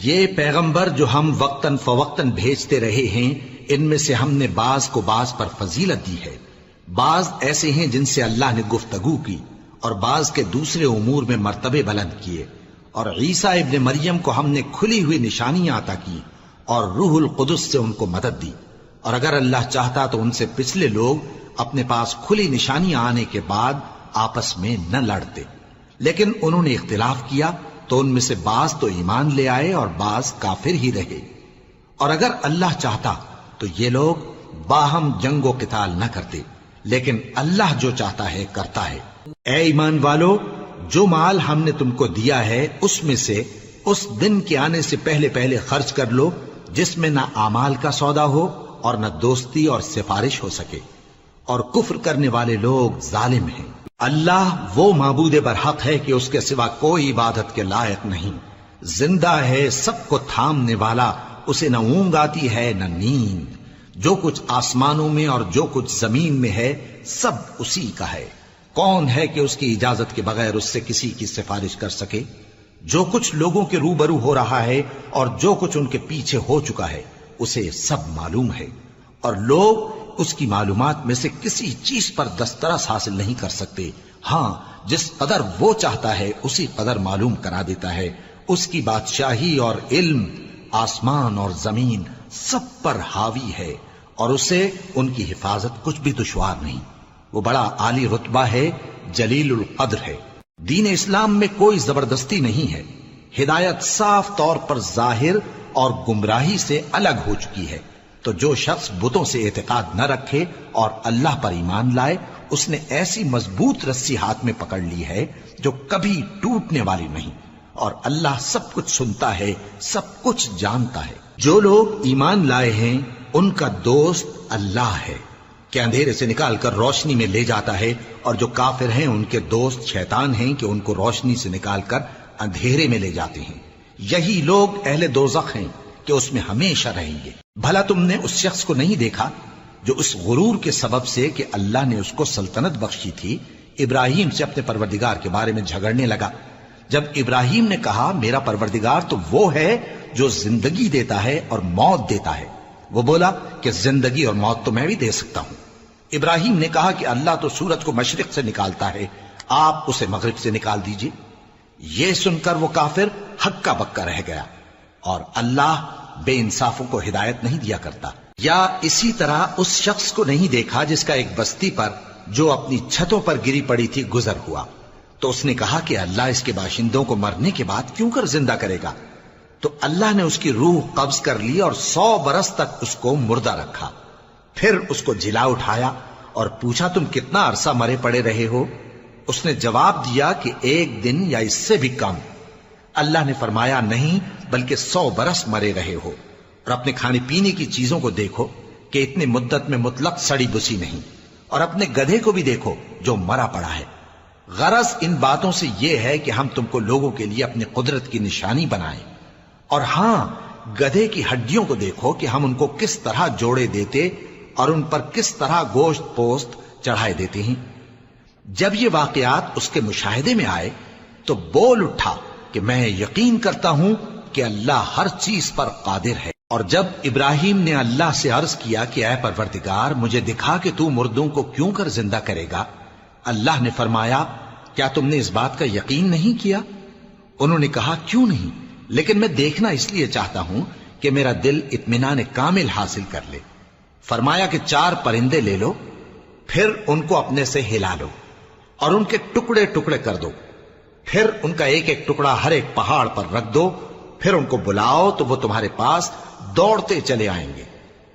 یہ پیغمبر جو ہم وقتاً فوقتاً بھیجتے رہے ہیں، ان میں سے ہم نے بعض کو بعض پر فضیلت دی ہے۔ بعض ایسے ہیں جن سے اللہ نے گفتگو کی، اور بعض کے دوسرے امور میں مرتبے بلند کیے۔ اور عیسیٰ ابن مریم کو ہم نے کھلی ہوئی نشانیاں عطا کی اور روح القدس سے ان کو مدد دی۔ اور اگر اللہ چاہتا تو ان سے پچھلے لوگ اپنے پاس کھلی نشانیاں آنے کے بعد آپس میں نہ لڑتے، لیکن انہوں نے اختلاف کیا تو ان میں سے بعض تو ایمان لے آئے اور بعض کافر ہی رہے۔ اور اگر اللہ چاہتا تو یہ لوگ باہم جنگ و قتال نہ کرتے، لیکن اللہ جو چاہتا ہے کرتا ہے۔ اے ایمان والو، جو مال ہم نے تم کو دیا ہے اس میں سے اس دن کے آنے سے پہلے پہلے خرچ کر لو جس میں نہ اعمال کا سودا ہو اور نہ دوستی اور سفارش ہو سکے، اور کفر کرنے والے لوگ ظالم ہیں۔ اللہ وہ معبود برحق ہے کہ اس کے سوا کوئی عبادت کے لائق نہیں، زندہ ہے، سب کو تھامنے والا، اسے نہ اونگ آتی ہے نہ نیند۔ جو کچھ آسمانوں میں اور جو کچھ زمین میں ہے سب اسی کا ہے۔ کون ہے کہ اس کی اجازت کے بغیر اس سے کسی کی سفارش کر سکے؟ جو کچھ لوگوں کے روبرو ہو رہا ہے اور جو کچھ ان کے پیچھے ہو چکا ہے اسے سب معلوم ہے، اور لوگ اس کی معلومات میں سے کسی چیز پر دسترس حاصل نہیں کر سکتے۔ ہاں، جس قدر وہ چاہتا ہے اسی قدر معلوم کرا دیتا ہے۔ اس کی بادشاہی اور علم آسمان اور زمین سب پر حاوی ہے، اور اسے ان کی حفاظت کچھ بھی دشوار نہیں۔ وہ بڑا عالی رتبہ ہے، جلیل القدر ہے۔ دین اسلام میں کوئی زبردستی نہیں ہے۔ ہدایت صاف طور پر ظاہر اور گمراہی سے الگ ہو چکی ہے۔ تو جو شخص بتوں سے اعتقاد نہ رکھے اور اللہ پر ایمان لائے، اس نے ایسی مضبوط رسی ہاتھ میں پکڑ لی ہے جو کبھی ٹوٹنے والی نہیں، اور اللہ سب کچھ سنتا ہے، سب کچھ جانتا ہے۔ جو لوگ ایمان لائے ہیں ان کا دوست اللہ ہے کہ اندھیرے سے نکال کر روشنی میں لے جاتا ہے، اور جو کافر ہیں ان کے دوست شیطان ہیں کہ ان کو روشنی سے نکال کر اندھیرے میں لے جاتے ہیں۔ یہی لوگ اہل دوزخ ہیں کہ اس میں ہمیشہ رہیں گے۔ بھلا تم نے اس شخص کو نہیں دیکھا جو اس غرور کے سبب سے کہ اللہ نے اس کو سلطنت بخشی تھی، ابراہیم سے اپنے پروردگار کے بارے میں جھگڑنے لگا؟ جب ابراہیم نے کہا میرا پروردگار تو وہ ہے جو زندگی دیتا ہے اور موت دیتا ہے، وہ بولا کہ زندگی اور موت تو میں بھی دے سکتا ہوں۔ ابراہیم نے کہا کہ اللہ تو سورج کو مشرق سے نکالتا ہے، آپ اسے مغرب سے نکال دیجئے۔ یہ سن کر وہ کافر ہکا بکا رہ گیا، اور اللہ بے انصافوں کو ہدایت نہیں دیا کرتا۔ یا اسی طرح اس شخص کو نہیں دیکھا جس کا ایک بستی پر جو اپنی چھتوں پر گری پڑی تھی گزر ہوا، تو اس نے کہا کہ اللہ اس کے باشندوں کو مرنے کے بعد کیوں کر زندہ کرے گا؟ تو اللہ نے اس کی روح قبض کر لی اور 100 برس تک اس کو مردہ رکھا۔ پھر اس کو جلا اٹھایا اور پوچھا تم کتنا عرصہ مرے پڑے رہے ہو؟ اس نے جواب دیا کہ 1 دن یا اس سے بھی کم۔ اللہ نے فرمایا نہیں، بلکہ 100 برس مرے رہے ہو، اور اپنے کھانے پینے کی چیزوں کو دیکھو کہ اتنی مدت میں مطلق سڑی بسی نہیں، اور اپنے گدھے کو بھی دیکھو جو مرا پڑا ہے۔ غرض ان باتوں سے یہ ہے کہ ہم تم کو لوگوں کے لیے اپنی قدرت کی نشانی بنائیں۔ اور ہاں، گدھے کی ہڈیوں کو دیکھو کہ ہم ان کو کس طرح جوڑے دیتے اور ان پر کس طرح گوشت پوست چڑھائے دیتے ہیں۔ جب یہ واقعات اس کے مشاہدے میں آئے تو بول اٹھا کہ میں یقین کرتا ہوں کہ اللہ ہر چیز پر قادر ہے۔ اور جب ابراہیم نے اللہ سے عرض کیا کہ اے پروردگار مجھے دکھا کہ تو مردوں کو کیوں کر زندہ کرے گا، اللہ نے فرمایا کیا تم نے اس بات کا یقین نہیں کیا؟ انہوں نے کہا کیوں نہیں، لیکن میں دیکھنا اس لیے چاہتا ہوں کہ میرا دل اطمینان کامل حاصل کر لے۔ فرمایا کہ 4 پرندے لے لو، پھر ان کو اپنے سے ہلا لو اور ان کے ٹکڑے ٹکڑے کر دو، پھر ان کا ایک ایک ٹکڑا ہر ایک پہاڑ پر رکھ دو، پھر ان کو بلاؤ تو وہ تمہارے پاس دوڑتے چلے آئیں گے،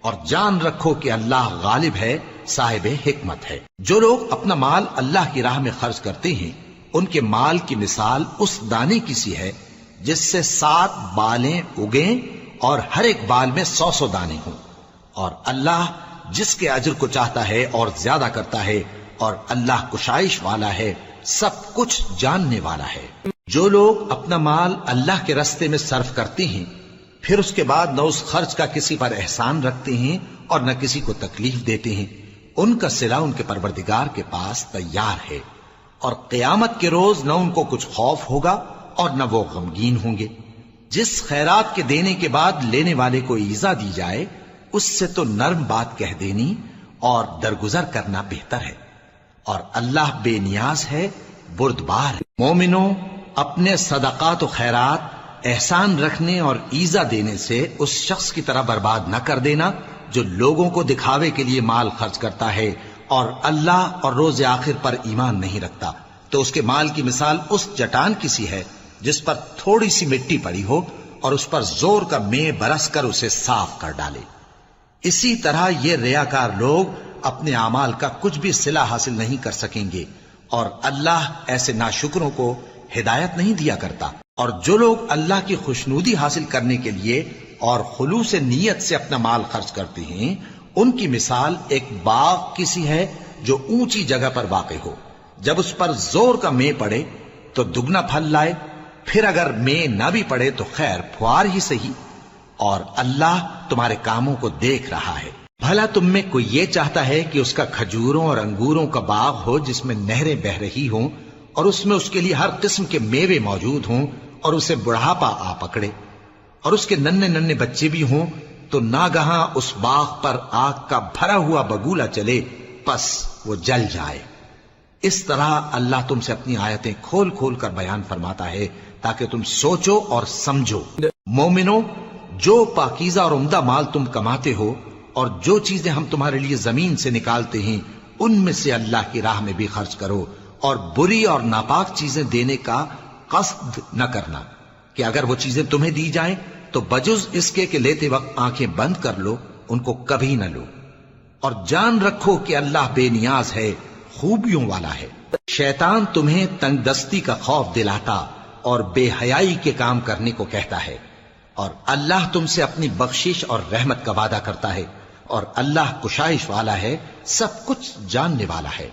اور جان رکھو کہ اللہ غالب ہے، صاحب حکمت ہے۔ جو لوگ اپنا مال اللہ کی راہ میں خرچ کرتے ہیں ان کے مال کی مثال اس دانے کی سی ہے جس سے 7 بالیں اگیں اور ہر ایک بال میں 100 دانے ہوں، اور اللہ جس کے اجر کو چاہتا ہے اور زیادہ کرتا ہے، اور اللہ کشائش والا ہے، سب کچھ جاننے والا ہے۔ جو لوگ اپنا مال اللہ کے راستے میں صرف کرتے ہیں پھر اس کے بعد نہ اس خرچ کا کسی پر احسان رکھتے ہیں اور نہ کسی کو تکلیف دیتے ہیں، ان کا صلہ ان کے پروردگار کے پاس تیار ہے، اور قیامت کے روز نہ ان کو کچھ خوف ہوگا اور نہ وہ غمگین ہوں گے۔ جس خیرات کے دینے کے بعد لینے والے کو ایذا دی جائے اس سے تو نرم بات کہہ دینی اور درگزر کرنا بہتر ہے، اور اللہ بے نیاز ہے، بردبار ہے۔ مومنوں، اپنے صدقات و خیرات احسان رکھنے اور ایذا دینے سے اس شخص کی طرح برباد نہ کر دینا جو لوگوں کو دکھاوے کے لیے مال خرچ کرتا ہے اور اللہ اور روز آخر پر ایمان نہیں رکھتا، تو اس کے مال کی مثال اس چٹان کی سی ہے جس پر تھوڑی سی مٹی پڑی ہو اور اس پر زور کا مے برس کر اسے صاف کر ڈالے۔ اسی طرح یہ ریاکار لوگ اپنے اعمال کا کچھ بھی صلہ حاصل نہیں کر سکیں گے، اور اللہ ایسے ناشکروں کو ہدایت نہیں دیا کرتا۔ اور جو لوگ اللہ کی خوشنودی حاصل کرنے کے لیے اور خلوص نیت سے اپنا مال خرچ کرتے ہیں، ان کی مثال ایک باغ کی سی ہے جو اونچی جگہ پر واقع ہو، جب اس پر زور کا مے پڑے تو دگنا پھل لائے، پھر اگر مے نہ بھی پڑے تو خیر پھوار ہی صحیح، اور اللہ تمہارے کاموں کو دیکھ رہا ہے۔ بھلا تم میں کوئی یہ چاہتا ہے کہ اس کا کھجوروں اور انگوروں کا باغ ہو جس میں نہریں بہ رہی ہوں اور اس میں اس کے لیے ہر قسم کے میوے موجود ہوں، اور اسے بڑھاپا آ پکڑے اور اس کے ننھے ننھے بچے بھی ہوں، تو ناگہاں اس باغ پر آگ کا بھرا ہوا بگولا چلے، پس وہ جل جائے۔ اس طرح اللہ تم سے اپنی آیتیں کھول کھول کر بیان فرماتا ہے تاکہ تم سوچو اور سمجھو۔ مومنو، جو پاکیزہ اور عمدہ مال تم کماتے ہو اور جو چیزیں ہم تمہارے لیے زمین سے نکالتے ہیں ان میں سے اللہ کی راہ میں بھی خرچ کرو، اور بری اور ناپاک چیزیں دینے کا قصد نہ کرنا کہ اگر وہ چیزیں تمہیں دی جائیں تو بجز اس کے کہ لیتے وقت آنکھیں بند کر لو، ان کو کبھی نہ لو، اور جان رکھو کہ اللہ بے نیاز ہے، خوبیوں والا ہے۔ شیطان تمہیں تنگ دستی کا خوف دلاتا اور بے حیائی کے کام کرنے کو کہتا ہے، اور اللہ تم سے اپنی بخشش اور رحمت کا وعدہ کرتا ہے، اور اللہ کشائش والا ہے، سب کچھ جاننے والا ہے۔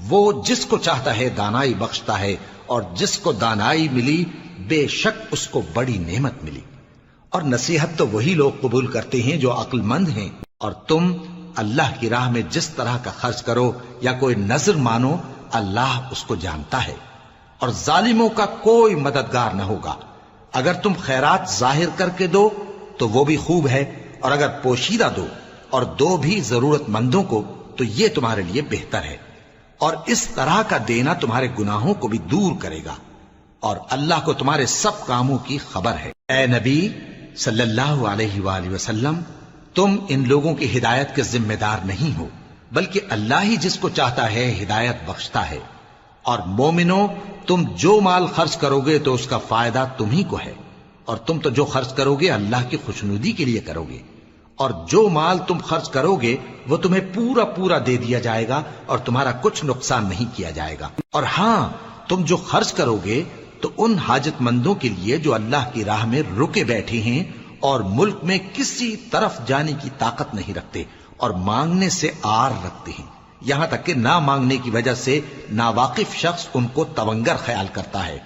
وہ جس کو چاہتا ہے دانائی بخشتا ہے، اور جس کو دانائی ملی بے شک اس کو بڑی نعمت ملی۔ اور نصیحت تو وہی لوگ قبول کرتے ہیں جو عقل مند ہیں، اور تم اللہ کی راہ میں جس طرح کا خرچ کرو یا کوئی نذر مانو، اللہ اس کو جانتا ہے، اور ظالموں کا کوئی مددگار نہ ہوگا۔ اگر تم خیرات ظاہر کر کے دو تو وہ بھی خوب ہے، اور اگر پوشیدہ دو اور دو بھی ضرورت مندوں کو تو یہ تمہارے لیے بہتر ہے، اور اس طرح کا دینا تمہارے گناہوں کو بھی دور کرے گا، اور اللہ کو تمہارے سب کاموں کی خبر ہے۔ اے نبی صلی اللہ علیہ وآلہ وسلم، تم ان لوگوں کی ہدایت کے ذمہ دار نہیں ہو، بلکہ اللہ ہی جس کو چاہتا ہے ہدایت بخشتا ہے۔ اور مومنو، تم جو مال خرچ کرو گے تو اس کا فائدہ تمہیں کو ہے، اور تم تو جو خرچ کرو گے اللہ کی خوشنودی کے لیے کرو گے، اور جو مال تم خرچ کرو گے وہ تمہیں پورا پورا دے دیا جائے گا اور تمہارا کچھ نقصان نہیں کیا جائے گا۔ اور ہاں، تم جو خرچ کرو گے تو ان حاجت مندوں کے لیے جو اللہ کی راہ میں رکے بیٹھے ہیں اور ملک میں کسی طرف جانے کی طاقت نہیں رکھتے اور مانگنے سے آر رکھتے ہیں، یہاں تک کہ نہ مانگنے کی وجہ سے ناواقف شخص ان کو تونگر خیال کرتا ہے،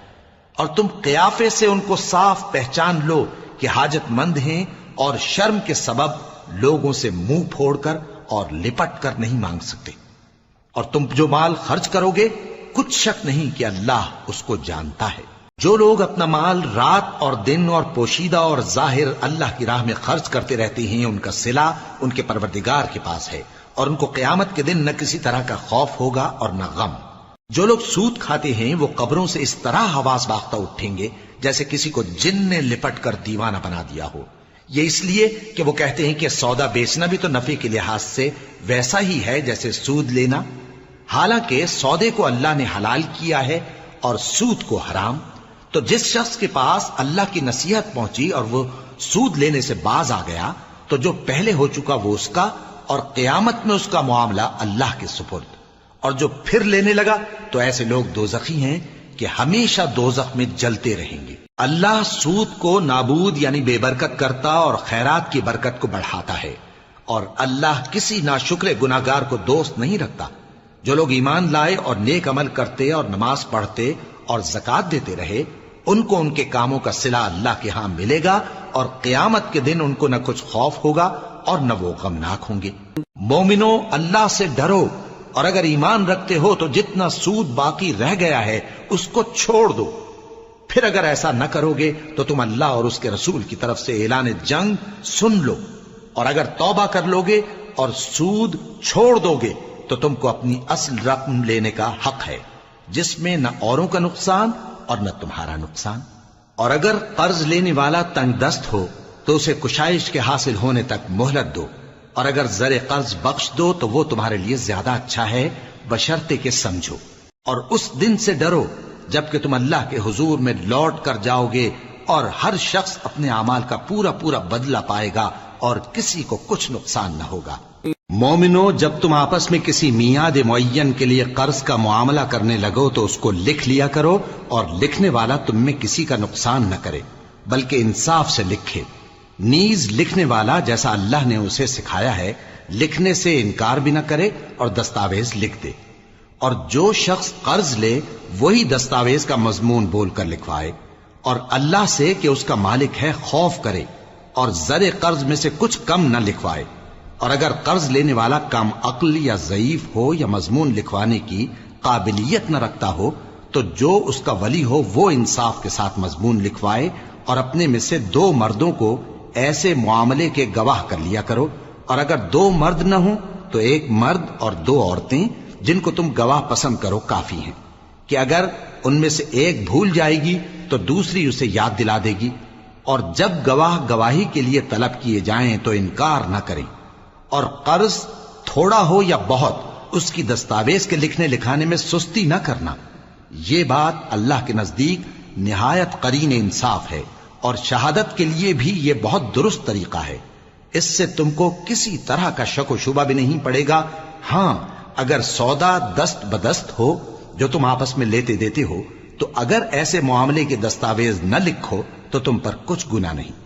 اور تم قیافے سے ان کو صاف پہچان لو کہ حاجت مند ہیں، اور شرم کے سبب لوگوں سے منہ پھوڑ کر اور لپٹ کر نہیں مانگ سکتے۔ اور تم جو مال خرچ کرو گے کچھ شک نہیں کہ اللہ اس کو جانتا ہے۔ جو لوگ اپنا مال رات اور دن اور پوشیدہ اور ظاہر اللہ کی راہ میں خرچ کرتے رہتے ہیں، ان کا صلہ ان کے پروردگار کے پاس ہے، اور ان کو قیامت کے دن نہ کسی طرح کا خوف ہوگا اور نہ غم۔ جو لوگ سود کھاتے ہیں وہ قبروں سے اس طرح حواس باختہ اٹھیں گے جیسے کسی کو جن نے لپٹ کر دیوانہ بنا دیا ہو، یہ اس لیے کہ وہ کہتے ہیں کہ سودا بیچنا بھی تو نفع کے لحاظ سے ویسا ہی ہے جیسے سود لینا، حالانکہ سودے کو اللہ نے حلال کیا ہے اور سود کو حرام۔ تو جس شخص کے پاس اللہ کی نصیحت پہنچی اور وہ سود لینے سے باز آ گیا تو جو پہلے ہو چکا وہ اس کا، اور قیامت میں اس کا معاملہ اللہ کے سپرد، اور جو پھر لینے لگا تو ایسے لوگ دوزخی ہیں کہ ہمیشہ دوزخ میں جلتے رہیں گے۔ اللہ سود کو نابود یعنی بے برکت کرتا اور خیرات کی برکت کو بڑھاتا ہے، اور اللہ کسی ناشکر گناہگار کو دوست نہیں رکھتا۔ جو لوگ ایمان لائے اور نیک عمل کرتے اور نماز پڑھتے اور زکوٰۃ دیتے رہے، ان کو ان کے کاموں کا صلہ اللہ کے ہاں ملے گا، اور قیامت کے دن ان کو نہ کچھ خوف ہوگا اور نہ وہ غمناک ہوں گے۔ مومنو، اللہ سے ڈرو، اور اگر ایمان رکھتے ہو تو جتنا سود باقی رہ گیا ہے اس کو چھوڑ دو، پھر اگر ایسا نہ کرو گے تو تم اللہ اور اس کے رسول کی طرف سے اعلان جنگ سن لو، اور اگر توبہ کر لو گے اور سود چھوڑ دو گے تو تم کو اپنی اصل رقم لینے کا حق ہے، جس میں نہ اوروں کا نقصان اور نہ تمہارا نقصان۔ اور اگر قرض لینے والا تنگ دست ہو تو اسے کشائش کے حاصل ہونے تک مہلت دو، اور اگر زر قرض بخش دو تو وہ تمہارے لیے زیادہ اچھا ہے، بشرطے کہ سمجھو۔ اور اس دن سے ڈرو جبکہ تم اللہ کے حضور میں لوٹ کر جاؤ گے، اور ہر شخص اپنے اعمال کا پورا پورا بدلہ پائے گا اور کسی کو کچھ نقصان نہ ہوگا۔ مومنو، جب تم آپس میں کسی میعاد معین کے لیے قرض کا معاملہ کرنے لگو تو اس کو لکھ لیا کرو، اور لکھنے والا تم میں کسی کا نقصان نہ کرے بلکہ انصاف سے لکھے۔ نیز لکھنے والا جیسا اللہ نے اسے سکھایا ہے لکھنے سے انکار بھی نہ کرے اور دستاویز لکھ دے، اور جو شخص قرض لے وہی دستاویز کا مضمون بول کر لکھوائے، اور اللہ سے کہ اس کا مالک ہے خوف کرے، اور زر قرض میں سے کچھ کم نہ لکھوائے۔ اور اگر قرض لینے والا کم عقل یا ضعیف ہو یا مضمون لکھوانے کی قابلیت نہ رکھتا ہو تو جو اس کا ولی ہو وہ انصاف کے ساتھ مضمون لکھوائے، اور اپنے میں سے 2 مردوں کو ایسے معاملے کے گواہ کر لیا کرو، اور اگر 2 مرد نہ ہوں تو 1 مرد اور 2 عورتیں جن کو تم گواہ پسند کرو کافی ہیں، کہ اگر ان میں سے ایک بھول جائے گی تو دوسری اسے یاد دلا دے گی۔ اور جب گواہ گواہی کے لیے طلب کیے جائیں تو انکار نہ کریں، اور قرض تھوڑا ہو یا بہت اس کی دستاویز کے لکھنے لکھانے میں سستی نہ کرنا۔ یہ بات اللہ کے نزدیک نہایت قرین انصاف ہے، اور شہادت کے لیے بھی یہ بہت درست طریقہ ہے۔ اس سے تم کو کسی طرح کا شک و شبہ بھی نہیں پڑے گا۔ ہاں، اگر سودا دست بدست ہو جو تم آپس میں لیتے دیتے ہو تو اگر ایسے معاملے کے دستاویز نہ لکھو تو تم پر کچھ گناہ نہیں۔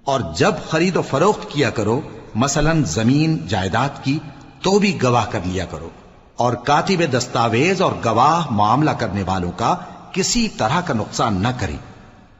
اور جب خرید و فروخت کیا کرو، مثلا زمین جائیداد کی، تو بھی گواہ کر لیا کرو، اور کاتب دستاویز اور گواہ معاملہ کرنے والوں کا کسی طرح کا نقصان نہ کریں۔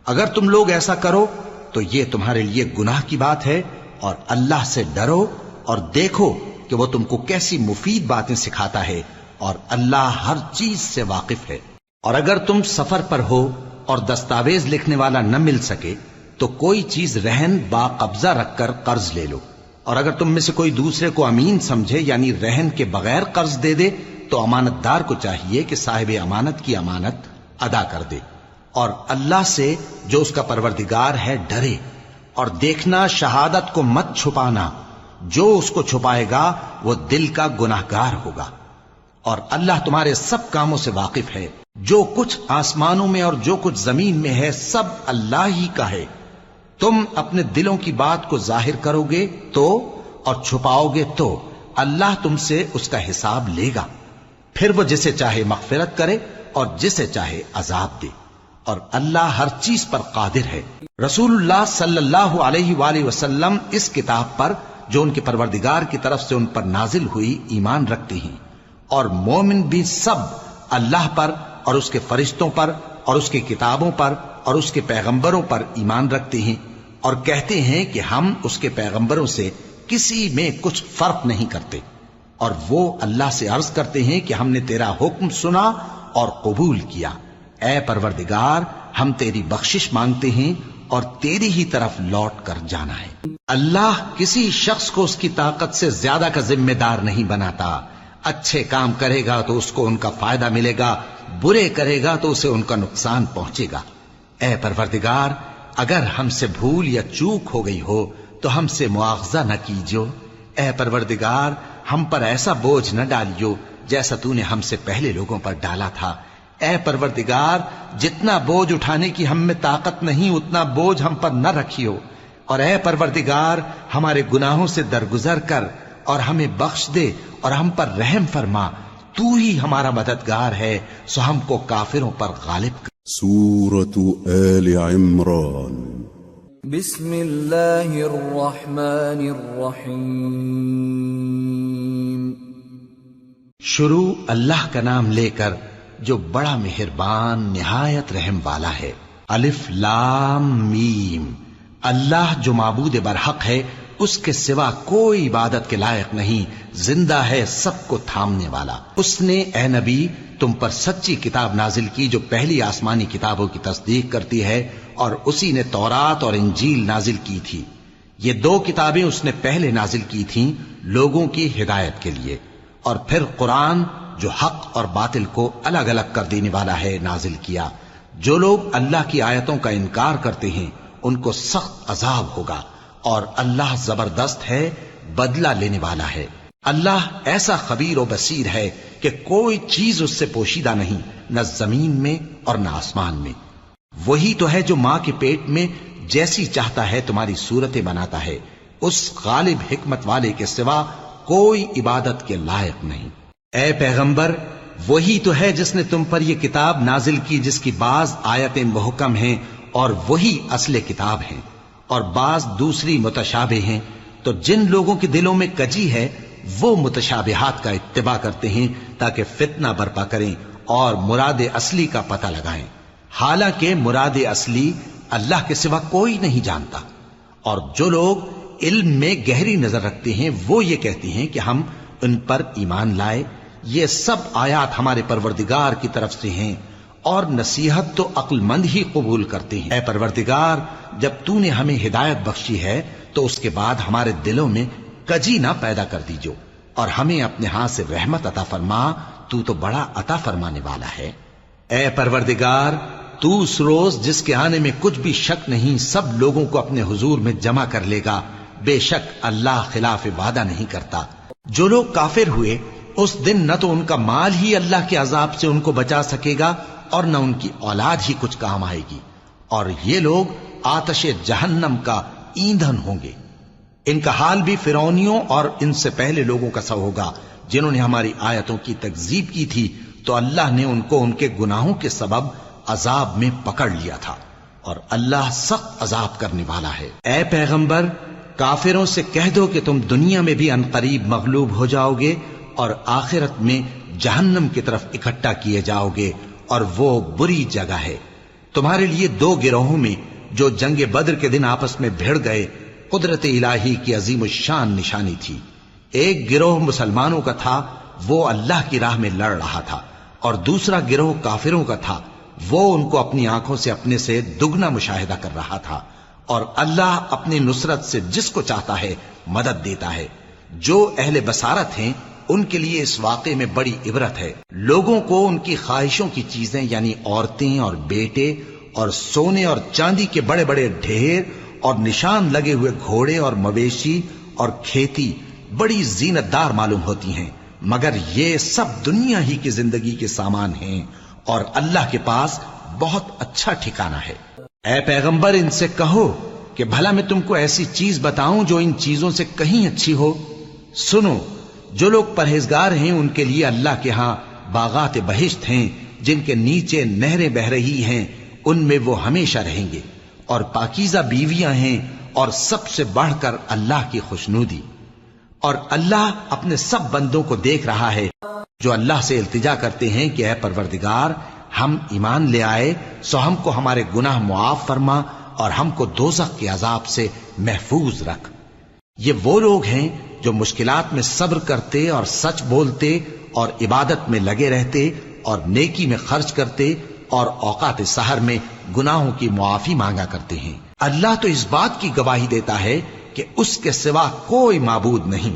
اگر تم لوگ ایسا کرو تو یہ تمہارے لیے گناہ کی بات ہے، اور اللہ سے ڈرو اور دیکھو کہ وہ تم کو کیسی مفید باتیں سکھاتا ہے، اور اللہ ہر چیز سے واقف ہے۔ اور اگر تم سفر پر ہو اور دستاویز لکھنے والا نہ مل سکے تو کوئی چیز رہن با قبضہ رکھ کر قرض لے لو، اور اگر تم میں سے کوئی دوسرے کو امین سمجھے یعنی رہن کے بغیر قرض دے دے تو امانت دار کو چاہیے کہ صاحب امانت کی امانت ادا کر دے، اور اللہ سے جو اس کا پروردگار ہے ڈرے، اور دیکھنا شہادت کو مت چھپانا، جو اس کو چھپائے گا وہ دل کا گناہگار ہوگا۔ اور اللہ تمہارے سب کاموں سے واقف ہے، جو کچھ آسمانوں میں اور جو کچھ زمین میں ہے سب اللہ ہی کا ہے۔ تم اپنے دلوں کی بات کو ظاہر کرو گے تو اور چھپاؤ گے تو اللہ تم سے اس کا حساب لے گا، پھر وہ جسے چاہے مغفرت کرے اور جسے چاہے عذاب دے، اور اللہ ہر چیز پر قادر ہے۔ رسول اللہ صلی اللہ علیہ وآلہ وسلم اس کتاب پر جو ان کے پروردگار کی طرف سے ان پر نازل ہوئی ایمان رکھتے ہیں، اور مومن بھی سب اللہ پر اور اس کے فرشتوں پر اور اس کی کتابوں پر اور اس کے پیغمبروں پر ایمان رکھتے ہیں، اور کہتے ہیں کہ ہم اس کے پیغمبروں سے کسی میں کچھ فرق نہیں کرتے، اور وہ اللہ سے عرض کرتے ہیں کہ ہم نے تیرا حکم سنا اور قبول کیا۔ اے پروردگار، ہم تیری بخشش مانگتے ہیں اور تیری ہی طرف لوٹ کر جانا ہے۔ اللہ کسی شخص کو اس کی طاقت سے زیادہ کا ذمہ دار نہیں بناتا۔ اچھے کام کرے گا تو اس کو ان کا فائدہ ملے گا، برے کرے گا تو اسے ان کا نقصان پہنچے گا۔ اے پروردگار، اگر ہم سے بھول یا چوک ہو گئی ہو تو ہم سے مواخذہ نہ کیجو۔ اے پروردگار، ہم پر ایسا بوجھ نہ ڈالیو جیسا تو نے ہم سے پہلے لوگوں پر ڈالا تھا۔ اے پروردگار، جتنا بوجھ اٹھانے کی ہم میں طاقت نہیں اتنا بوجھ ہم پر نہ رکھیو، اور اے پروردگار، ہمارے گناہوں سے درگزر کر اور ہمیں بخش دے اور ہم پر رحم فرما، تو ہی ہمارا مددگار ہے، سو ہم کو کافروں پر غالب کر۔ سورة آل عمران۔ بسم اللہ الرحمن الرحیم۔ شروع اللہ کا نام لے کر جو بڑا مہربان نہایت رحم والا ہے۔ الف لام میم۔ اللہ جو معبود برحق ہے، اس کے سوا کوئی عبادت کے لائق نہیں، زندہ ہے، سب کو تھامنے والا۔ اس نے اے نبی تم پر سچی کتاب نازل کی جو پہلی آسمانی کتابوں کی تصدیق کرتی ہے، اور اسی نے تورات اور انجیل نازل کی تھی۔ یہ دو کتابیں اس نے پہلے نازل کی تھیں لوگوں کی ہدایت کے لیے، اور پھر قرآن جو حق اور باطل کو الگ الگ کر دینے والا ہے نازل کیا۔ جو لوگ اللہ کی آیتوں کا انکار کرتے ہیں ان کو سخت عذاب ہوگا، اور اللہ زبردست ہے، بدلہ لینے والا ہے۔ اللہ ایسا خبیر و بصیر ہے کہ کوئی چیز اس سے پوشیدہ نہیں، نہ زمین میں اور نہ آسمان میں۔ وہی تو ہے جو ماں کے پیٹ میں جیسی چاہتا ہے تمہاری صورتیں بناتا ہے، اس غالب حکمت والے کے سوا کوئی عبادت کے لائق نہیں۔ اے پیغمبر، وہی تو ہے جس نے تم پر یہ کتاب نازل کی جس کی بعض آیتیں محکم ہیں اور وہی اصل کتاب ہیں، اور بعض دوسری متشابہ ہیں۔ تو جن لوگوں کے دلوں میں کجی ہے وہ متشابہات کا اتباع کرتے ہیں تاکہ فتنہ برپا کریں اور مراد اصلی کا پتہ لگائیں، حالانکہ مراد اصلی اللہ کے سوا کوئی نہیں جانتا۔ اور جو لوگ علم میں گہری نظر رکھتے ہیں وہ یہ کہتے ہیں کہ ہم ان پر ایمان لائے، یہ سب آیات ہمارے پروردگار کی طرف سے ہیں، اور نصیحت تو عقل مند ہی قبول کرتے ہیں۔ اے پروردگار، جب تو نے ہمیں ہدایت بخشی ہے تو اس کے بعد ہمارے دلوں میں کجی نہ پیدا کر دیجو، اور ہمیں اپنے ہاتھ سے رحمت عطا فرما، تو بڑا عطا فرمانے والا ہے۔ اے پروردگار، تو اس روز جس کے آنے میں کچھ بھی شک نہیں سب لوگوں کو اپنے حضور میں جمع کر لے گا، بے شک اللہ خلاف وعدہ نہیں کرتا۔ جو لوگ کافر ہوئے اس دن نہ تو ان کا مال ہی اللہ کے عذاب سے ان کو بچا سکے گا اور نہ ان کی اولاد ہی کچھ کام آئے گی، اور یہ لوگ آتش جہنم کا ایندھن ہوں گے۔ ان کا حال بھی فرعونیوں اور ان سے پہلے لوگوں کا سا ہوگا جنہوں نے ہماری آیتوں کی تکذیب کی تھی، تو اللہ نے ان کو ان کے گناہوں کے سبب عذاب میں پکڑ لیا تھا، اور اللہ سخت عذاب کرنے والا ہے۔ اے پیغمبر، کافروں سے کہہ دو کہ تم دنیا میں بھی عنقریب مغلوب ہو جاؤ گے اور آخرت میں جہنم کی طرف اکٹھا کیے جاؤ گے، اور وہ بری جگہ ہے۔ تمہارے لیے دو گروہوں میں جو جنگ بدر کے دن آپس میں بھڑ گئے قدرت الہی کی عظیم الشان نشانی تھی۔ ایک گروہ مسلمانوں کا تھا، وہ اللہ کی راہ میں لڑ رہا تھا، اور دوسرا گروہ کافروں کا تھا، وہ ان کو اپنی آنکھوں سے اپنے سے دگنا مشاہدہ کر رہا تھا۔ اور اللہ اپنی نصرت سے جس کو چاہتا ہے مدد دیتا ہے۔ جو اہل بصارت ہیں ان کے لیے اس واقعے میں بڑی عبرت ہے۔ لوگوں کو ان کی خواہشوں کی چیزیں یعنی عورتیں اور بیٹے اور سونے اور چاندی کے بڑے بڑے ڈھیر اور نشان لگے ہوئے گھوڑے اور مویشی اور کھیتی بڑی زینت دار معلوم ہوتی ہیں، مگر یہ سب دنیا ہی کی زندگی کے سامان ہیں، اور اللہ کے پاس بہت اچھا ٹھکانہ ہے۔ اے پیغمبر، ان سے کہو کہ بھلا میں تم کو ایسی چیز بتاؤں جو ان چیزوں سے کہیں اچھی ہو؟ سنو، جو لوگ پرہیزگار ہیں ان کے لیے اللہ کے ہاں باغات بہشت ہیں جن کے نیچے نہریں بہ رہی ہیں، ان میں وہ ہمیشہ رہیں گے، اور پاکیزہ بیویاں ہیں، اور سب سے بڑھ کر اللہ کی خوشنودی۔ اور اللہ اپنے سب بندوں کو دیکھ رہا ہے جو اللہ سے التجا کرتے ہیں کہ اے پروردگار، ہم ایمان لے آئے سو ہم کو ہمارے گناہ معاف فرما اور ہم کو دوزخ کے عذاب سے محفوظ رکھ۔ یہ وہ لوگ ہیں جو مشکلات میں صبر کرتے اور سچ بولتے اور عبادت میں لگے رہتے اور نیکی میں خرچ کرتے اور اوقات سحر میں گناہوں کی معافی مانگا کرتے ہیں۔ اللہ تو اس بات کی گواہی دیتا ہے کہ اس کے سوا کوئی معبود نہیں،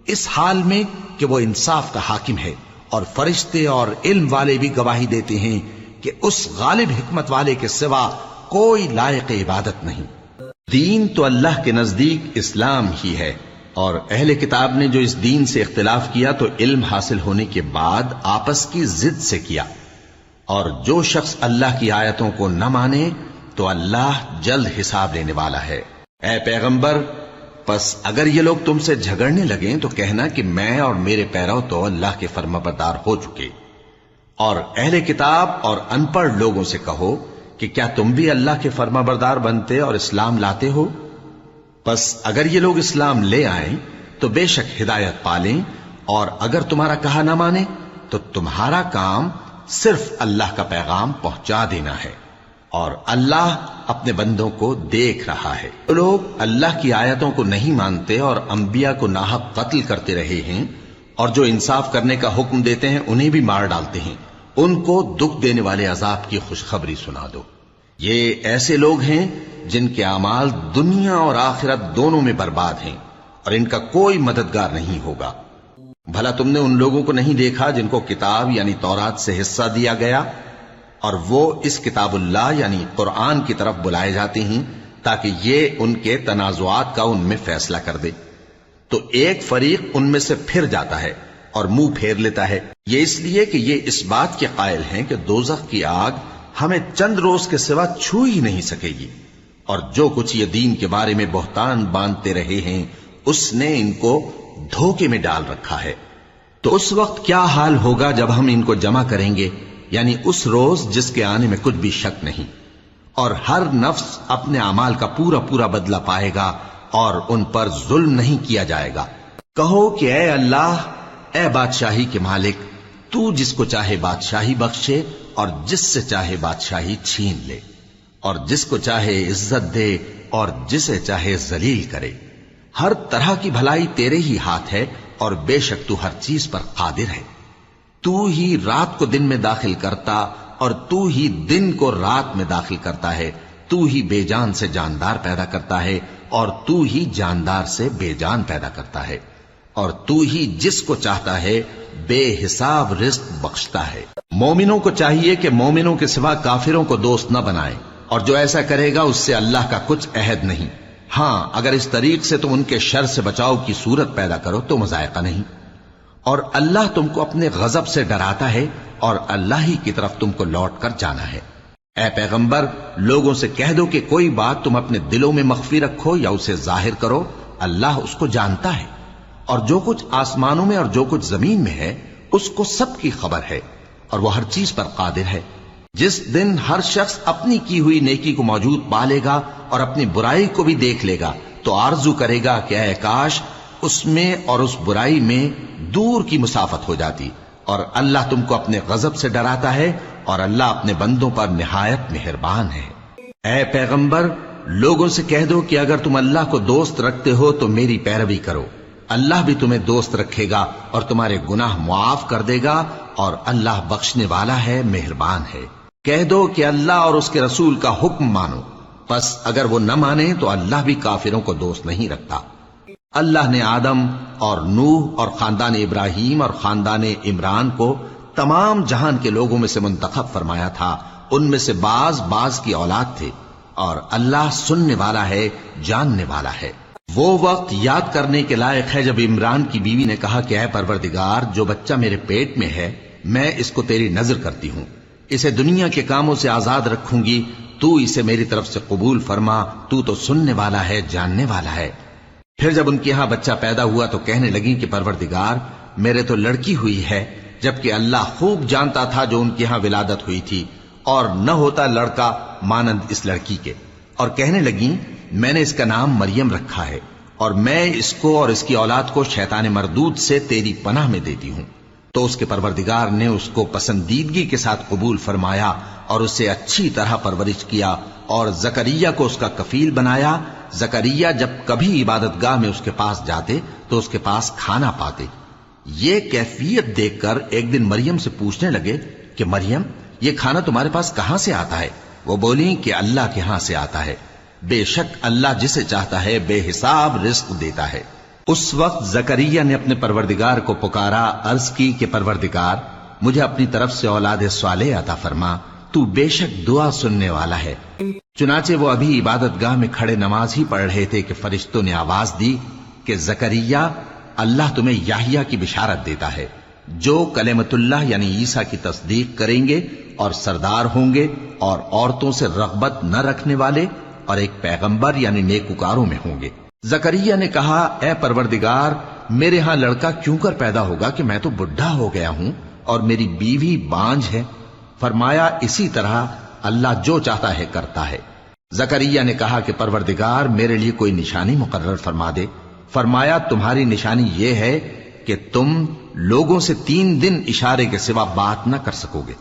اس حال میں کہ وہ انصاف کا حاکم ہے، اور فرشتے اور علم والے بھی گواہی دیتے ہیں کہ اس غالب حکمت والے کے سوا کوئی لائق عبادت نہیں۔ دین تو اللہ کے نزدیک اسلام ہی ہے، اور اہل کتاب نے جو اس دین سے اختلاف کیا تو علم حاصل ہونے کے بعد آپس کی ضد سے کیا، اور جو شخص اللہ کی آیتوں کو نہ مانے تو اللہ جلد حساب لینے والا ہے۔ اے پیغمبر، پس اگر یہ لوگ تم سے جھگڑنے لگیں تو کہنا کہ میں اور میرے پیرو تو اللہ کے فرمانبردار ہو چکے، اور اہل کتاب اور ان پڑھ لوگوں سے کہو کہ کیا تم بھی اللہ کے فرمانبردار بنتے اور اسلام لاتے ہو؟ پس اگر یہ لوگ اسلام لے آئیں تو بے شک ہدایت پالیں، اور اگر تمہارا کہا نہ مانے تو تمہارا کام صرف اللہ کا پیغام پہنچا دینا ہے، اور اللہ اپنے بندوں کو دیکھ رہا ہے۔ جو لوگ اللہ کی آیتوں کو نہیں مانتے اور انبیاء کو ناحق قتل کرتے رہے ہیں اور جو انصاف کرنے کا حکم دیتے ہیں انہیں بھی مار ڈالتے ہیں، ان کو دکھ دینے والے عذاب کی خوشخبری سنا دو۔ یہ ایسے لوگ ہیں جن کے اعمال دنیا اور آخرت دونوں میں برباد ہیں، اور ان کا کوئی مددگار نہیں ہوگا۔ بھلا تم نے ان لوگوں کو نہیں دیکھا جن کو کتاب یعنی تورات سے حصہ دیا گیا، اور وہ اس کتاب اللہ یعنی قرآن کی طرف بلائے جاتے ہیں تاکہ یہ ان کے تنازعات کا ان میں فیصلہ کر دے؟ تو ایک فریق ان میں سے پھر جاتا ہے اور منہ پھیر لیتا ہے، یہ اس لیے کہ یہ اس بات کے قائل ہیں کہ دوزخ کی آگ ہمیں چند روز کے سوا چھو ہی نہیں سکے گی، اور جو کچھ یہ دین کے بارے میں بہتان باندھتے رہے ہیں اس نے ان کو دھوکے میں ڈال رکھا ہے۔ تو اس وقت کیا حال ہوگا جب ہم ان کو جمع کریں گے، یعنی اس روز جس کے آنے میں کچھ بھی شک نہیں، اور ہر نفس اپنے اعمال کا پورا پورا بدلہ پائے گا اور ان پر ظلم نہیں کیا جائے گا۔ کہو کہ اے اللہ، اے بادشاہی کے مالک، تو جس کو چاہے بادشاہی بخشے اور جس سے چاہے بادشاہی چھین لے، اور جس کو چاہے عزت دے اور جسے چاہے ذلیل کرے۔ ہر طرح کی بھلائی تیرے ہی ہاتھ ہے، اور بے شک تو ہر چیز پر قادر ہے۔ تو ہی رات کو دن میں داخل کرتا اور تو ہی دن کو رات میں داخل کرتا ہے، تو ہی بے جان سے جاندار پیدا کرتا ہے اور تو ہی جاندار سے بے جان پیدا کرتا ہے، اور تو ہی جس کو چاہتا ہے بے حساب رزق بخشتا ہے۔ مومنوں کو چاہیے کہ مومنوں کے سوا کافروں کو دوست نہ بنائیں، اور جو ایسا کرے گا اس سے اللہ کا کچھ عہد نہیں۔ ہاں، اگر اس طریق سے تم ان کے شر سے بچاؤ کی صورت پیدا کرو تو مذائقہ نہیں۔ اور اللہ تم کو اپنے غضب سے ڈراتا ہے، اور اللہ ہی کی طرف تم کو لوٹ کر جانا ہے۔ اے پیغمبر، لوگوں سے کہہ دو کہ کوئی بات تم اپنے دلوں میں مخفی رکھو یا اسے ظاہر کرو، اللہ اس کو جانتا ہے، اور جو کچھ آسمانوں میں اور جو کچھ زمین میں ہے اس کو سب کی خبر ہے، اور وہ ہر چیز پر قادر ہے۔ جس دن ہر شخص اپنی کی ہوئی نیکی کو موجود پا لے گا اور اپنی برائی کو بھی دیکھ لے گا تو آرزو کرے گا کہ اے کاش اس میں اور اس برائی میں دور کی مسافت ہو جاتی، اور اللہ تم کو اپنے غضب سے ڈراتا ہے، اور اللہ اپنے بندوں پر نہایت مہربان ہے۔ اے پیغمبر، لوگوں سے کہہ دو کہ اگر تم اللہ کو دوست رکھتے ہو تو میری پیروی کرو، اللہ بھی تمہیں دوست رکھے گا اور تمہارے گناہ معاف کر دے گا، اور اللہ بخشنے والا ہے، مہربان ہے۔ کہہ دو کہ اللہ اور اس کے رسول کا حکم مانو، پس اگر وہ نہ مانے تو اللہ بھی کافروں کو دوست نہیں رکھتا۔ اللہ نے آدم اور نوح اور خاندان ابراہیم اور خاندان عمران کو تمام جہان کے لوگوں میں سے منتخب فرمایا تھا، ان میں سے بعض کی اولاد تھے، اور اللہ سننے والا ہے، جاننے والا ہے۔ وہ وقت یاد کرنے کے لائق ہے جب عمران کی بیوی نے کہا کہ اے پروردگار، جو بچہ میرے پیٹ میں ہے میں اس کو تیری نذر کرتی ہوں، اسے دنیا کے کاموں سے آزاد رکھوں گی، تو اسے میری طرف سے قبول فرما، تو سننے والا ہے، جاننے والا ہے۔ پھر جب ان کے ہاں بچہ پیدا ہوا تو کہنے لگی کہ پروردگار، میرے تو لڑکی ہوئی ہے، جبکہ اللہ خوب جانتا تھا جو ان کے ہاں ولادت ہوئی تھی، اور نہ ہوتا لڑکا مانند اس لڑکی کے۔ اور کہنے لگی میں نے اس کا نام مریم رکھا ہے، اور میں اس کو اور اس کی اولاد کو شیطان مردود سے تیری پناہ میں دیتی ہوں۔ تو اس کے پروردگار نے اس کو پسندیدگی کے ساتھ قبول فرمایا اور اسے اچھی طرح پرورش کیا، اور زکریا کو اس کا کفیل بنایا۔ زکریا جب کبھی عبادت گاہ میں اس کے پاس جاتے تو اس کے پاس کھانا پاتے۔ یہ کیفیت دیکھ کر ایک دن مریم سے پوچھنے لگے کہ مریم، یہ کھانا تمہارے پاس کہاں سے آتا ہے؟ وہ بولی کہ اللہ کے ہاں سے آتا ہے، بے شک اللہ جسے چاہتا ہے بے حساب رزق دیتا ہے۔ اس وقت زکریا نے اپنے پروردگار کو پکارا، عرض کی کہ پروردگار، مجھے اپنی طرف سے اولاد صالح عطا فرما، تو بے شک دعا سننے والا ہے۔ چنانچہ وہ ابھی عبادت گاہ میں کھڑے نماز ہی پڑھ رہے تھے کہ فرشتوں نے آواز دی کہ زکریا، اللہ تمہیں یحییٰ کی بشارت دیتا ہے، جو کلمۃ اللہ یعنی عیسیٰ کی تصدیق کریں گے اور سردار ہوں گے، اور عورتوں سے رغبت نہ رکھنے والے، اور ایک پیغمبر یعنی نیکوکاروں میں ہوں گے۔ زکریا نے کہا، اے پروردگار، میرے ہاں لڑکا کیوں کر پیدا ہوگا کہ میں تو بڈھا ہو گیا ہوں اور میری بیوی بانجھ ہے؟ فرمایا، اسی طرح اللہ جو چاہتا ہے کرتا ہے۔ زکریا نے کہا کہ پروردگار، میرے لیے کوئی نشانی مقرر فرما دے۔ فرمایا، تمہاری نشانی یہ ہے کہ تم لوگوں سے 3 دن اشارے کے سوا بات نہ کر سکو گے،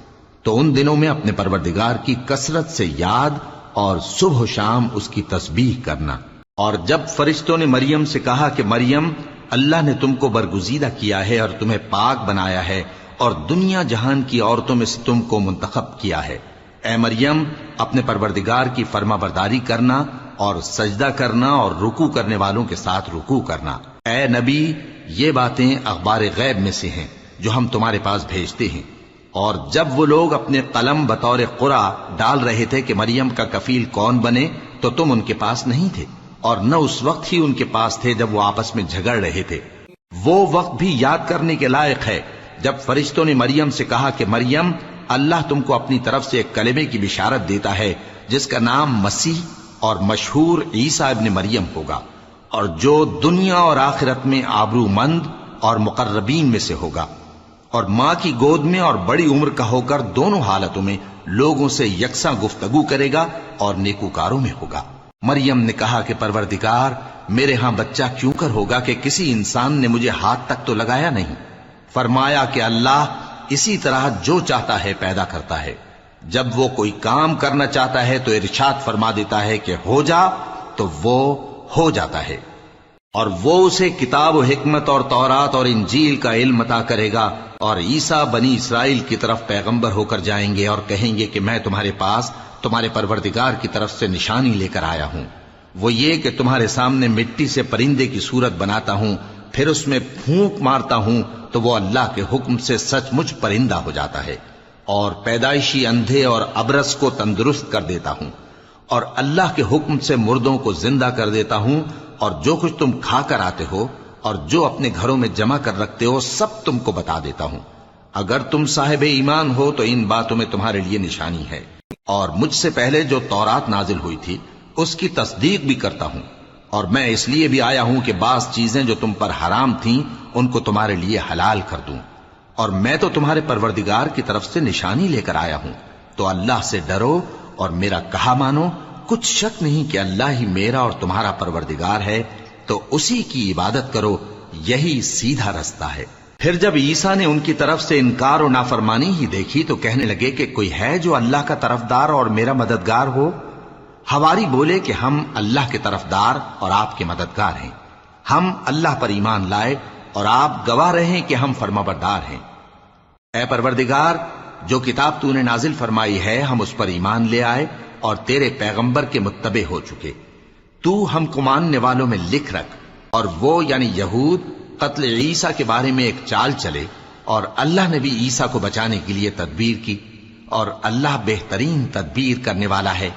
تو ان دنوں میں اپنے پروردگار کی کثرت سے یاد اور صبح و شام اس کی تسبیح کرنا۔ اور جب فرشتوں نے مریم سے کہا کہ مریم، اللہ نے تم کو برگزیدہ کیا ہے اور تمہیں پاک بنایا ہے اور دنیا جہان کی عورتوں میں سے تم کو منتخب کیا ہے۔ اے مریم، اپنے پروردگار کی فرما برداری کرنا اور سجدہ کرنا اور رکوع کرنے والوں کے ساتھ رکوع کرنا۔ اے نبی، یہ باتیں اخبار غیب میں سے ہیں جو ہم تمہارے پاس بھیجتے ہیں۔ اور جب وہ لوگ اپنے قلم بطور قرعہ ڈال رہے تھے کہ مریم کا کفیل کون بنے تو تم ان کے پاس نہیں تھے، اور نہ اس وقت ہی ان کے پاس تھے جب وہ آپس میں جھگڑ رہے تھے۔ وہ وقت بھی یاد کرنے کے لائق ہے جب فرشتوں نے مریم سے کہا کہ مریم، اللہ تم کو اپنی طرف سے ایک کلمے کی بشارت دیتا ہے جس کا نام مسیح اور مشہور عیسیٰ ابن مریم ہوگا، اور جو دنیا اور آخرت میں آبرو مند اور مقربین میں سے ہوگا، اور ماں کی گود میں اور بڑی عمر کا ہو کر دونوں حالتوں میں لوگوں سے یکساں گفتگو کرے گا اور نیکوکاروں میں ہوگا۔ مریم نے کہا کہ پروردگار، میرے ہاں بچہ کیوں کر ہوگا کہ کسی انسان نے مجھے ہاتھ تک تو لگایا نہیں۔ فرمایا کہ اللہ اسی طرح جو چاہتا ہے پیدا کرتا ہے، جب وہ کوئی کام کرنا چاہتا ہے تو ارشاد فرما دیتا ہے کہ ہو جا تو وہ ہو جاتا ہے۔ اور وہ اسے کتاب و حکمت اور تورات اور انجیل کا علم عطا کرے گا، اور عیسیٰ بنی اسرائیل کی طرف پیغمبر ہو کر جائیں گے اور کہیں گے کہ میں تمہارے پاس تمہارے پروردگار کی طرف سے نشانی لے کر آیا ہوں، وہ یہ کہ تمہارے سامنے مٹی سے پرندے کی صورت بناتا ہوں، پھر اس میں پھونک مارتا ہوں تو وہ اللہ کے حکم سے سچ مچ پرندہ ہو جاتا ہے، اور پیدائشی اندھے اور ابرص کو تندرست کر دیتا ہوں، اور اللہ کے حکم سے مردوں کو زندہ کر دیتا ہوں، اور جو کچھ تم کھا کر آتے ہو اور جو اپنے گھروں میں جمع کر رکھتے ہو سب تم کو بتا دیتا ہوں۔ اگر تم صاحب ایمان ہو تو ان باتوں میں تمہارے لیے نشانی ہے، اور مجھ سے پہلے جو تورات نازل ہوئی تھی اس کی تصدیق بھی کرتا ہوں، اور میں اس لیے بھی آیا ہوں کہ بعض چیزیں جو تم پر حرام تھیں ان کو تمہارے لیے حلال کر دوں، اور میں تو تمہارے پروردگار کی طرف سے نشانی لے کر آیا ہوں۔ تو اللہ سے ڈرو اور میرا کہا مانو، کچھ شک نہیں کہ اللہ ہی میرا اور تمہارا پروردگار ہے، تو اسی کی عبادت کرو، یہی سیدھا رستہ ہے۔ پھر جب عیسیٰ نے ان کی طرف سے انکار و نافرمانی ہی دیکھی تو کہنے لگے کہ کوئی ہے جو اللہ کا طرفدار اور میرا مددگار ہو؟ حواری بولے کہ ہم اللہ کے طرفدار اور آپ کے مددگار ہیں، ہم اللہ پر ایمان لائے اور آپ گواہ رہے کہ ہم فرما بردار ہیں۔ اے پروردگار، جو کتاب تو نے نازل فرمائی ہے ہم اس پر ایمان لے آئے اور تیرے پیغمبر کے متبع ہو چکے، تو ہم کو ماننے والوں میں لکھ رکھ۔ اور وہ یعنی یہود قتل عیسیٰ کے بارے میں ایک چال چلے، اور اللہ نے بھی عیسیٰ کو بچانے کے لیے تدبیر کی، اور اللہ بہترین تدبیر کرنے والا ہے۔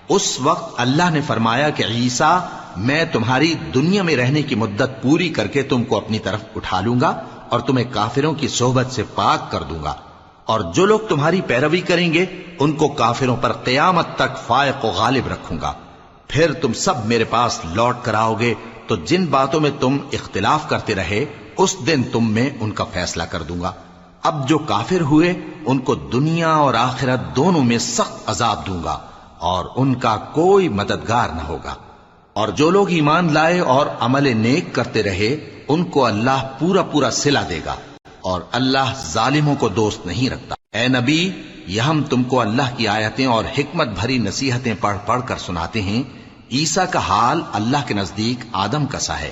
اس وقت اللہ نے فرمایا کہ عیسیٰ، میں تمہاری دنیا میں رہنے کی مدت پوری کر کے تم کو اپنی طرف اٹھا لوں گا اور تمہیں کافروں کی صحبت سے پاک کر دوں گا، اور جو لوگ تمہاری پیروی کریں گے ان کو کافروں پر قیامت تک فائق و غالب رکھوں گا۔ پھر تم سب میرے پاس لوٹ کر آؤ گے تو جن باتوں میں تم اختلاف کرتے رہے اس دن تم میں ان کا فیصلہ کر دوں گا۔ اب جو کافر ہوئے ان کو دنیا اور آخرت دونوں میں سخت عذاب دوں گا، اور ان کا کوئی مددگار نہ ہوگا۔ اور جو لوگ ایمان لائے اور عمل نیک کرتے رہے ان کو اللہ پورا پورا صلہ دے گا، اور اللہ ظالموں کو دوست نہیں رکھتا۔ اے نبی، یہ ہم تم کو اللہ کی آیتیں اور حکمت بھری نصیحتیں پڑھ پڑھ کر سناتے ہیں۔ عیسیٰ کا حال اللہ کے نزدیک آدم کا سا ہے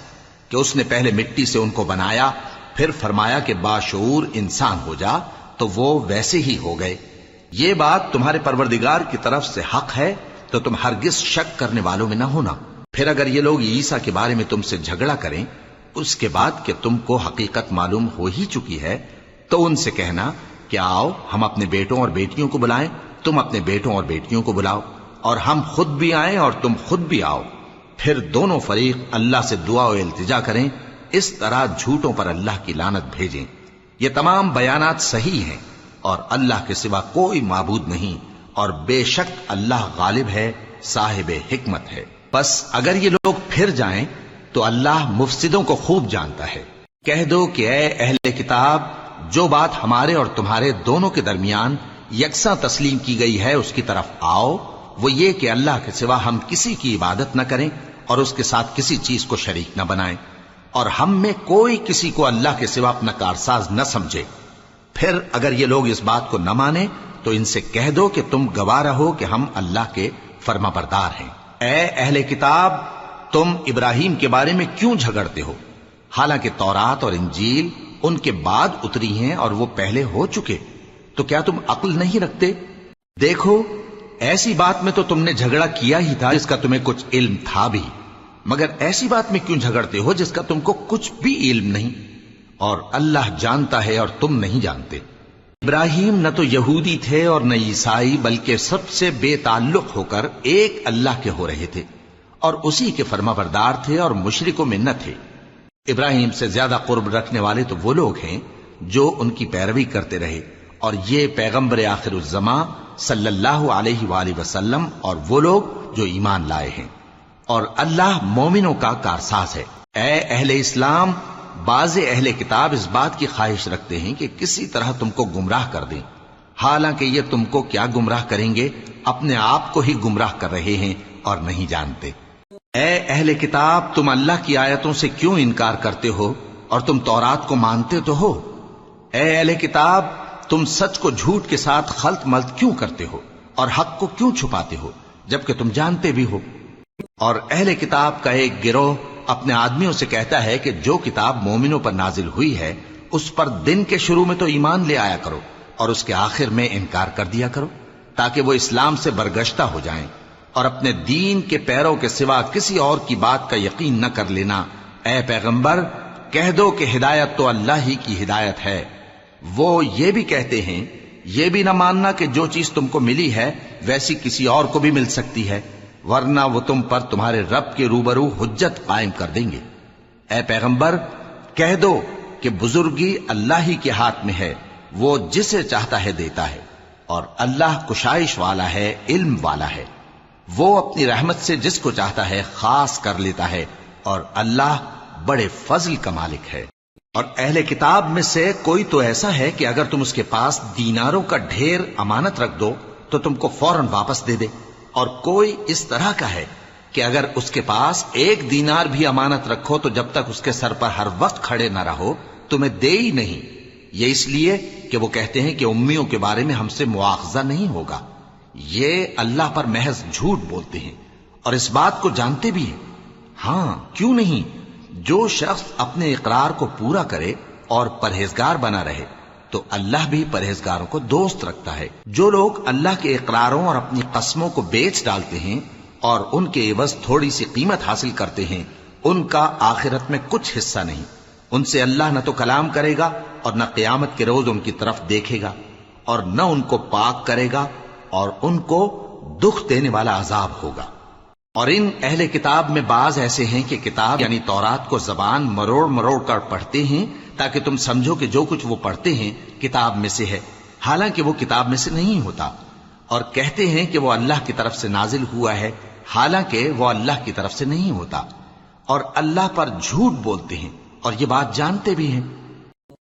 کہ اس نے پہلے مٹی سے ان کو بنایا، پھر فرمایا کہ باشعور انسان ہو جا، تو وہ ویسے ہی ہو گئے۔ یہ بات تمہارے پروردگار کی طرف سے حق ہے، تو تم ہرگز شک کرنے والوں میں نہ ہونا۔ پھر اگر یہ لوگ عیسیٰ کے بارے میں تم سے جھگڑا کریں اس کے بعد کہ تم کو حقیقت معلوم ہو ہی چکی ہے، تو ان سے کہنا کہ آؤ ہم اپنے بیٹوں اور بیٹیوں کو بلائیں، تم اپنے بیٹوں اور بیٹیوں کو بلاؤ، اور ہم خود بھی آئیں اور تم خود بھی آؤ، پھر دونوں فریق اللہ سے دعا و التجا کریں، اس طرح جھوٹوں پر اللہ کی لعنت بھیجیں۔ یہ تمام بیانات صحیح ہیں، اور اللہ کے سوا کوئی معبود نہیں، اور بے شک اللہ غالب ہے، صاحب حکمت ہے۔ بس اگر یہ لوگ پھر جائیں تو اللہ مفسدوں کو خوب جانتا ہے۔ کہہ دو کہ اے اہل کتاب، جو بات ہمارے اور تمہارے دونوں کے درمیان یکساں تسلیم کی گئی ہے اس کی طرف آؤ، وہ یہ کہ اللہ کے سوا ہم کسی کی عبادت نہ کریں اور اس کے ساتھ کسی چیز کو شریک نہ بنائیں، اور ہم میں کوئی کسی کو اللہ کے سوا اپنا کارساز نہ سمجھے۔ پھر اگر یہ لوگ اس بات کو نہ مانیں تو ان سے کہہ دو کہ تم گواہ رہو کہ ہم اللہ کے فرما بردار ہیں۔ اے اہل کتاب، تم ابراہیم کے بارے میں کیوں جھگڑتے ہو؟ حالانکہ تورات اور انجیل ان کے بعد اتری ہیں اور وہ پہلے ہو چکے، تو کیا تم عقل نہیں رکھتے؟ دیکھو، ایسی بات میں تو تم نے جھگڑا کیا ہی تھا جس کا تمہیں کچھ علم تھا بھی، مگر ایسی بات میں کیوں جھگڑتے ہو جس کا تم کو کچھ بھی علم نہیں؟ اور اللہ جانتا ہے اور تم نہیں جانتے۔ ابراہیم نہ تو یہودی تھے اور نہ عیسائی، بلکہ سب سے بے تعلق ہو کر ایک اللہ کے ہو رہے تھے اور اسی کے فرما بردار تھے اور مشرکوں میں نہ تھے۔ ابراہیم سے زیادہ قرب رکھنے والے تو وہ لوگ ہیں جو ان کی پیروی کرتے رہے، اور یہ پیغمبر آخر الزماں صلی اللہ علیہ وآلہ وسلم اور وہ لوگ جو ایمان لائے ہیں، اور اللہ مومنوں کا کارساز ہے۔ اے اہل اسلام، بعض اہل کتاب اس بات کی خواہش رکھتے ہیں کہ کسی طرح تم کو گمراہ کر دیں، حالانکہ یہ تم کو کیا گمراہ کریں گے، اپنے آپ کو ہی گمراہ کر رہے ہیں اور نہیں جانتے۔ اے اہل کتاب، تم اللہ کی آیتوں سے کیوں انکار کرتے ہو اور تم تورات کو مانتے تو ہو؟ اے اہل کتاب، تم سچ کو جھوٹ کے ساتھ خلط ملط کیوں کرتے ہو اور حق کو کیوں چھپاتے ہو جبکہ تم جانتے بھی ہو؟ اور اہل کتاب کا ایک گروہ اپنے آدمیوں سے کہتا ہے کہ جو کتاب مومنوں پر نازل ہوئی ہے اس پر دن کے شروع میں تو ایمان لے آیا کرو اور اس کے آخر میں انکار کر دیا کرو، تاکہ وہ اسلام سے برگشتہ ہو جائیں، اور اپنے دین کے پیروں کے سوا کسی اور کی بات کا یقین نہ کر لینا۔ اے پیغمبر، کہہ دو کہ ہدایت تو اللہ ہی کی ہدایت ہے۔ وہ یہ بھی کہتے ہیں، یہ بھی نہ ماننا کہ جو چیز تم کو ملی ہے ویسی کسی اور کو بھی مل سکتی ہے، ورنہ وہ تم پر تمہارے رب کے روبرو حجت قائم کر دیں گے۔ اے پیغمبر، کہہ دو کہ بزرگی اللہ ہی کے ہاتھ میں ہے، وہ جسے چاہتا ہے دیتا ہے، اور اللہ کشائش والا ہے، علم والا ہے۔ وہ اپنی رحمت سے جس کو چاہتا ہے خاص کر لیتا ہے، اور اللہ بڑے فضل کا مالک ہے۔ اور اہل کتاب میں سے کوئی تو ایسا ہے کہ اگر تم اس کے پاس دیناروں کا ڈھیر امانت رکھ دو تو تم کو فوراً واپس دے دے، اور کوئی اس طرح کا ہے کہ اگر اس کے پاس ایک دینار بھی امانت رکھو تو جب تک اس کے سر پر ہر وقت کھڑے نہ رہو تمہیں دے ہی نہیں۔ یہ اس لیے کہ وہ کہتے ہیں کہ امیوں کے بارے میں ہم سے مواخذہ نہیں ہوگا۔ یہ اللہ پر محض جھوٹ بولتے ہیں اور اس بات کو جانتے بھی ہیں۔ ہاں، کیوں نہیں؟ جو شخص اپنے اقرار کو پورا کرے اور پرہیزگار بنا رہے تو اللہ بھی پرہیزگاروں کو دوست رکھتا ہے۔ جو لوگ اللہ کے اقراروں اور اپنی قسموں کو بیچ ڈالتے ہیں اور ان کے عوض تھوڑی سی قیمت حاصل کرتے ہیں، ان کا آخرت میں کچھ حصہ نہیں۔ ان سے اللہ نہ تو کلام کرے گا اور نہ قیامت کے روز ان کی طرف دیکھے گا، اور نہ ان کو پاک کرے گا، اور ان کو دکھ دینے والا عذاب ہوگا۔ اور ان اہل کتاب میں بعض ایسے ہیں کہ کتاب یعنی تورات کو زبان مروڑ مروڑ کر پڑھتے ہیں تاکہ تم سمجھو کہ جو کچھ وہ پڑھتے ہیں کتاب میں سے ہے، حالانکہ وہ کتاب میں سے نہیں ہوتا، اور کہتے ہیں کہ وہ اللہ کی طرف سے نازل ہوا ہے، حالانکہ وہ اللہ کی طرف سے نہیں ہوتا، اور اللہ پر جھوٹ بولتے ہیں اور یہ بات جانتے بھی ہیں۔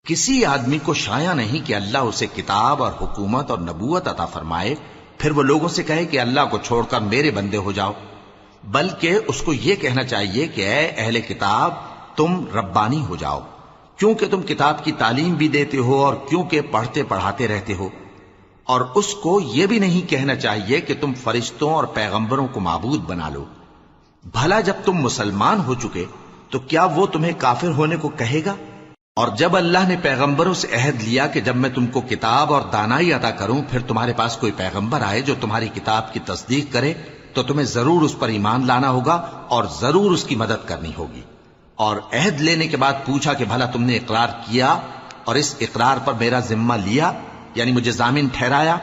کسی آدمی کو شایع نہیں کہ اللہ اسے کتاب اور حکومت اور نبوت عطا فرمائے پھر وہ لوگوں سے کہے کہ اللہ کو چھوڑ کر میرے بندے ہو جاؤ، بلکہ اس کو یہ کہنا چاہیے کہ اے اہل کتاب، تم ربانی ہو جاؤ، کیونکہ تم کتاب کی تعلیم بھی دیتے ہو اور کیونکہ پڑھتے پڑھاتے رہتے ہو۔ اور اس کو یہ بھی نہیں کہنا چاہیے کہ تم فرشتوں اور پیغمبروں کو معبود بنا لو۔ بھلا جب تم مسلمان ہو چکے تو کیا وہ تمہیں کافر ہونے کو کہے گا؟ اور جب اللہ نے پیغمبروں سے عہد لیا کہ جب میں تم کو کتاب اور دانائی عطا کروں پھر تمہارے پاس کوئی پیغمبر آئے جو تمہاری کتاب کی تصدیق کرے تو تمہیں ضرور اس پر ایمان لانا ہوگا اور ضرور اس کی مدد کرنی ہوگی۔ اور عہد لینے کے بعد پوچھا کہ بھلا تم نے اقرار کیا اور اس اقرار پر میرا ذمہ لیا، یعنی مجھے ضامن ٹھہرایا؟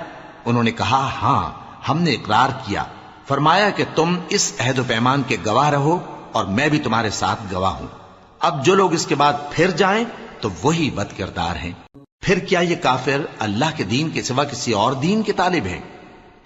انہوں نے کہا ہاں، ہم نے اقرار کیا۔ فرمایا کہ تم اس عہد و پیمان کے گواہ رہو اور میں بھی تمہارے ساتھ گواہ ہوں۔ اب جو لوگ اس کے بعد پھر جائیں تو وہی بد کردار ہیں۔ پھر کیا یہ کافر اللہ کے دین کے سوا کسی اور دین کے طالب ہیں؟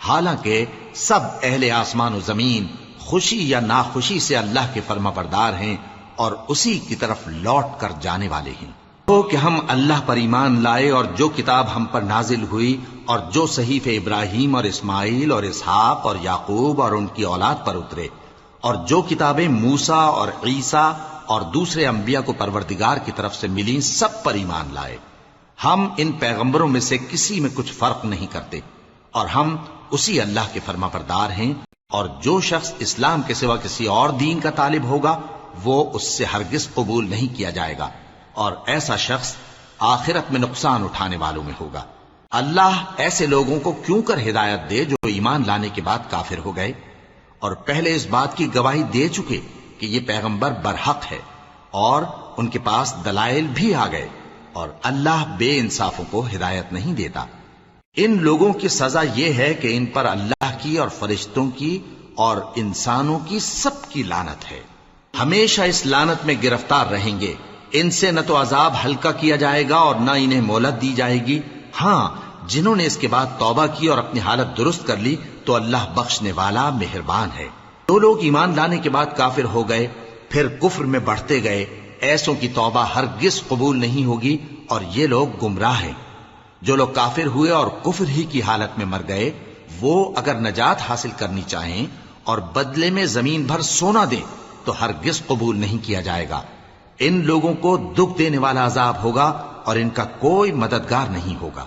حالانکہ سب اہل آسمان و زمین خوشی یا ناخوشی سے اللہ کے فرما بردار ہیں اور اسی کی طرف لوٹ کر جانے والے ہیں۔ تو کہ ہم اللہ پر ایمان لائے اور جو کتاب ہم پر نازل ہوئی اور جو صحیفے ابراہیم اور اسماعیل اور اسحاق اور یعقوب اور ان کی اولاد پر اترے، اور جو کتابیں موسیٰ اور عیسیٰ اور دوسرے انبیاء کو پروردگار کی طرف سے ملیں، سب پر ایمان لائے۔ ہم ان پیغمبروں میں سے کسی میں کچھ فرق نہیں کرتے، اور ہم اسی اللہ کے فرما بردار ہیں۔ اور جو شخص اسلام کے سوا کسی اور دین کا طالب ہوگا وہ اس سے ہرگز قبول نہیں کیا جائے گا، اور ایسا شخص آخرت میں نقصان اٹھانے والوں میں ہوگا۔ اللہ ایسے لوگوں کو کیوں کر ہدایت دے جو ایمان لانے کے بعد کافر ہو گئے اور پہلے اس بات کی گواہی دے چکے کہ یہ پیغمبر برحق ہے اور ان کے پاس دلائل بھی آ گئے، اور اللہ بے انصافوں کو ہدایت نہیں دیتا۔ ان لوگوں کی سزا یہ ہے کہ ان پر اللہ کی اور فرشتوں کی اور انسانوں کی سب کی لعنت ہے، ہمیشہ اس لعنت میں گرفتار رہیں گے۔ ان سے نہ تو عذاب ہلکا کیا جائے گا اور نہ انہیں مہلت دی جائے گی۔ ہاں، جنہوں نے اس کے بعد توبہ کی اور اپنی حالت درست کر لی تو اللہ بخشنے والا مہربان ہے۔ جو لوگ ایمان لانے کے بعد کافر ہو گئے پھر کفر میں بڑھتے گئے، ایسوں کی توبہ ہرگز قبول نہیں ہوگی، اور یہ لوگ گمراہ ہیں۔ جو لوگ کافر ہوئے اور کفر ہی کی حالت میں مر گئے، وہ اگر نجات حاصل کرنی چاہیں اور بدلے میں زمین بھر سونا دیں تو ہرگز قبول نہیں کیا جائے گا۔ ان لوگوں کو دکھ دینے والا عذاب ہوگا اور ان کا کوئی مددگار نہیں ہوگا۔